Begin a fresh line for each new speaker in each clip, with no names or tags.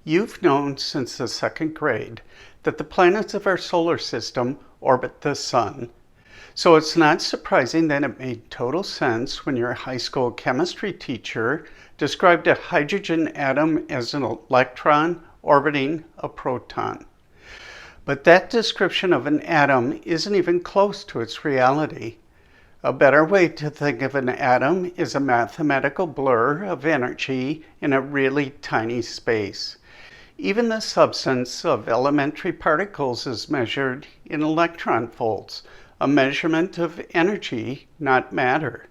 You've known since the second grade that the planets of our solar system orbit the sun. So it's not surprising that it made total sense when your high school chemistry teacher described a hydrogen atom as an electron orbiting a proton. But that description of an atom isn't even close to its reality. A better way to think of an atom is a mathematical blur of energy in a really tiny space. Even the substance of elementary particles is measured in electron volts, a measurement of energy, not matter.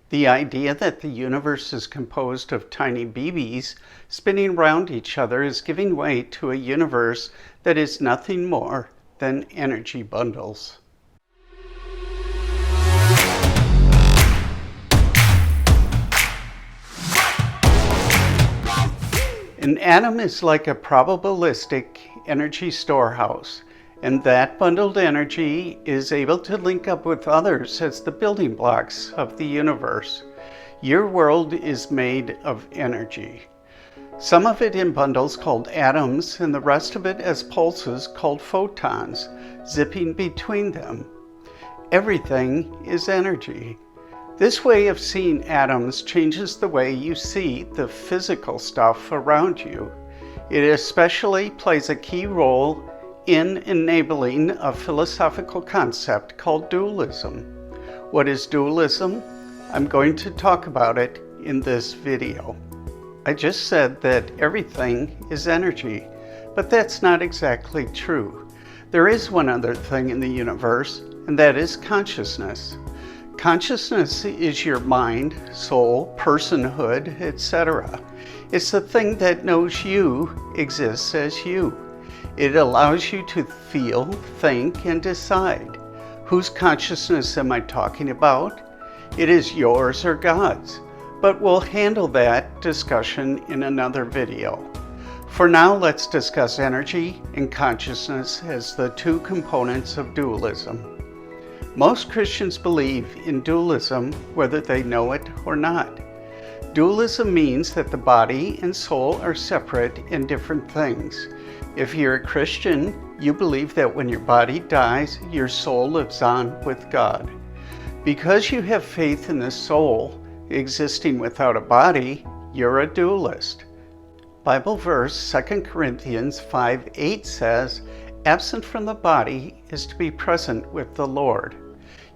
The idea that the universe is composed of tiny BBs spinning around each other is giving way to a universe that is nothing more than energy bundles. An atom is like a probabilistic energy storehouse, and that bundled energy is able to link up with others as the building blocks of the universe. Your world is made of energy. Some of it in bundles called atoms, and the rest of it as pulses called photons, zipping between them. Everything is energy. This way of seeing atoms changes the way you see the physical stuff around you. It especially plays a key role in enabling a philosophical concept called dualism. What is dualism? I'm going to talk about it in this video. I just said that everything is energy, but that's not exactly true. There is one other thing in the universe, and that is consciousness. Consciousness is your mind, soul, personhood, etc. It's the thing that knows you exists as you. It allows you to feel, think, and decide. Whose consciousness am I talking about? It is yours or God's, but we'll handle that discussion in another video. For now, let's discuss energy and consciousness as the two components of dualism. Most Christians believe in dualism whether they know it or not. Dualism means that the body and soul are separate and different things. If you're a Christian, you believe that when your body dies, your soul lives on with God. Because you have faith in the soul existing without a body, you're a dualist. Bible verse 2 Corinthians 5:8 says, "Absent from the body is to be present with the Lord."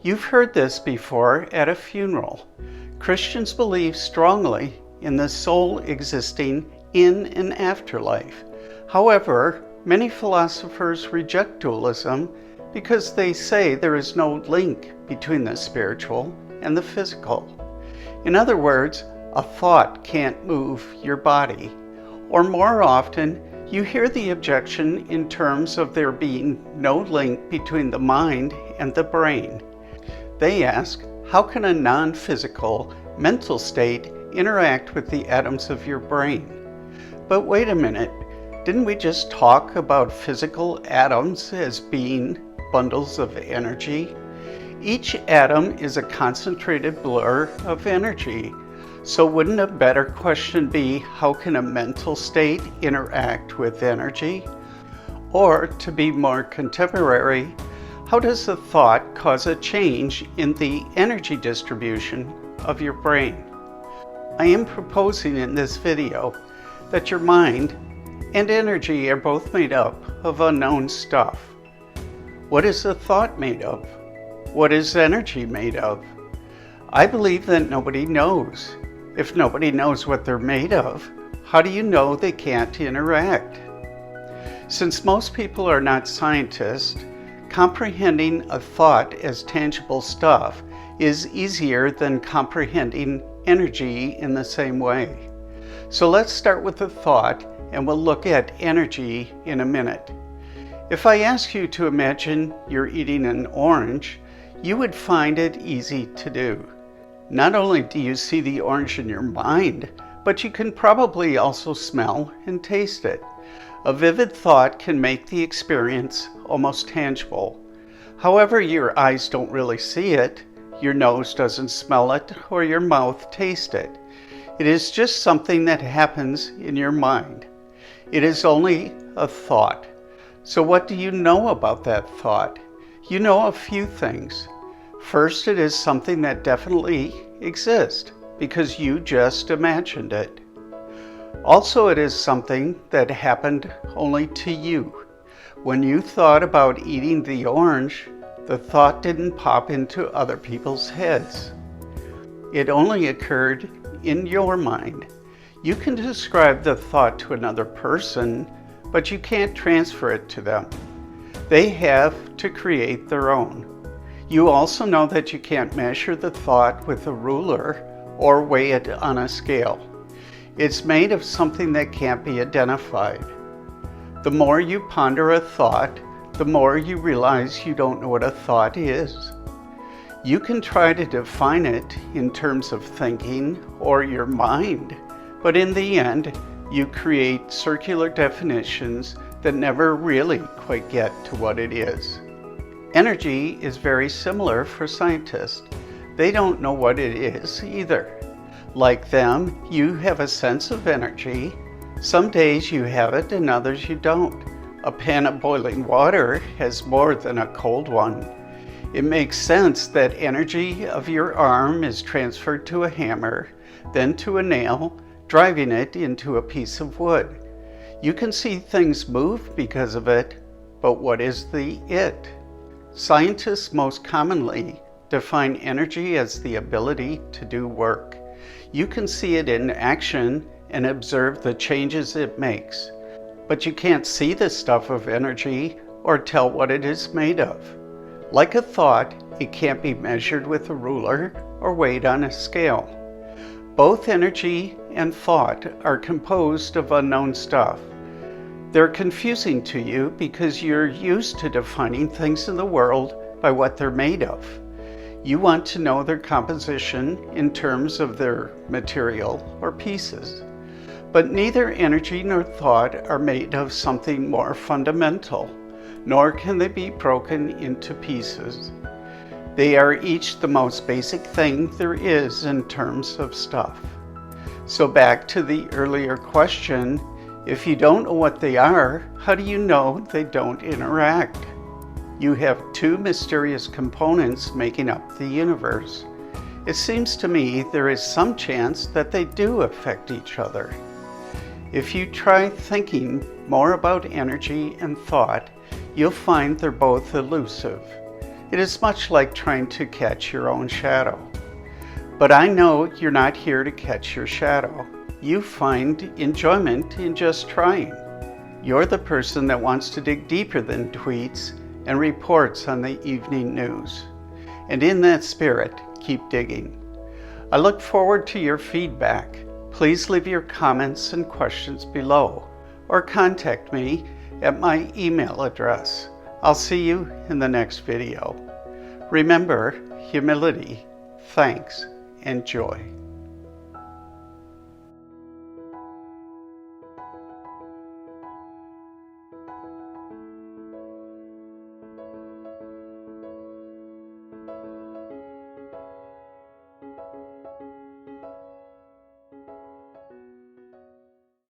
You've heard this before at a funeral. Christians believe strongly in the soul existing in an afterlife. However, many philosophers reject dualism because they say there is no link between the spiritual and the physical. In other words, a thought can't move your body. Or more often, you hear the objection in terms of there being no link between the mind and the brain. They ask, how can a non-physical mental state interact with the atoms of your brain? But wait a minute, didn't we just talk about physical atoms as being bundles of energy? Each atom is a concentrated blur of energy. So wouldn't a better question be, how can a mental state interact with energy? Or, to be more contemporary, how does a thought cause a change in the energy distribution of your brain? I am proposing in this video that your mind and energy are both made up of unknown stuff. What is a thought made of? What is energy made of? I believe that nobody knows. If nobody knows what they're made of, how do you know they can't interact? Since most people are not scientists, comprehending a thought as tangible stuff is easier than comprehending energy in the same way. So let's start with the thought, and we'll look at energy in a minute. If I ask you to imagine you're eating an orange, you would find it easy to do. Not only do you see the orange in your mind, but you can probably also smell and taste it. A vivid thought can make the experience almost tangible. However, your eyes don't really see it, your nose doesn't smell it, or your mouth taste it. It is just something that happens in your mind. It is only a thought. So what do you know about that thought? You know a few things. First, it is something that definitely exists because you just imagined it. Also, it is something that happened only to you. When you thought about eating the orange, the thought didn't pop into other people's heads. It only occurred in your mind. You can describe the thought to another person, but you can't transfer it to them. They have to create their own. You also know that you can't measure the thought with a ruler or weigh it on a scale. It's made of something that can't be identified. The more you ponder a thought, the more you realize you don't know what a thought is. You can try to define it in terms of thinking or your mind, but in the end, you create circular definitions that never really quite get to what it is. Energy is very similar for scientists. They don't know what it is either. Like them, you have a sense of energy. Some days you have it and others you don't. A pan of boiling water has more than a cold one. It makes sense that energy of your arm is transferred to a hammer, then to a nail, driving it into a piece of wood. You can see things move because of it, but what is the it? Scientists most commonly define energy as the ability to do work. You can see it in action and observe the changes it makes. But you can't see the stuff of energy or tell what it is made of. Like a thought, it can't be measured with a ruler or weighed on a scale. Both energy and thought are composed of unknown stuff. They're confusing to you because you're used to defining things in the world by what they're made of. You want to know their composition in terms of their material or pieces. But neither energy nor thought are made of something more fundamental, nor can they be broken into pieces. They are each the most basic thing there is in terms of stuff. So back to the earlier question, if you don't know what they are, how do you know they don't interact? You have two mysterious components making up the universe. It seems to me there is some chance that they do affect each other. If you try thinking more about energy and thought, you'll find they're both elusive. It is much like trying to catch your own shadow. But I know you're not here to catch your shadow. You find enjoyment in just trying. You're the person that wants to dig deeper than tweets and reports on the evening news. And in that spirit, keep digging. I look forward to your feedback. Please leave your comments and questions below or contact me at my email address. I'll see you in the next video. Remember, humility, thanks, and joy.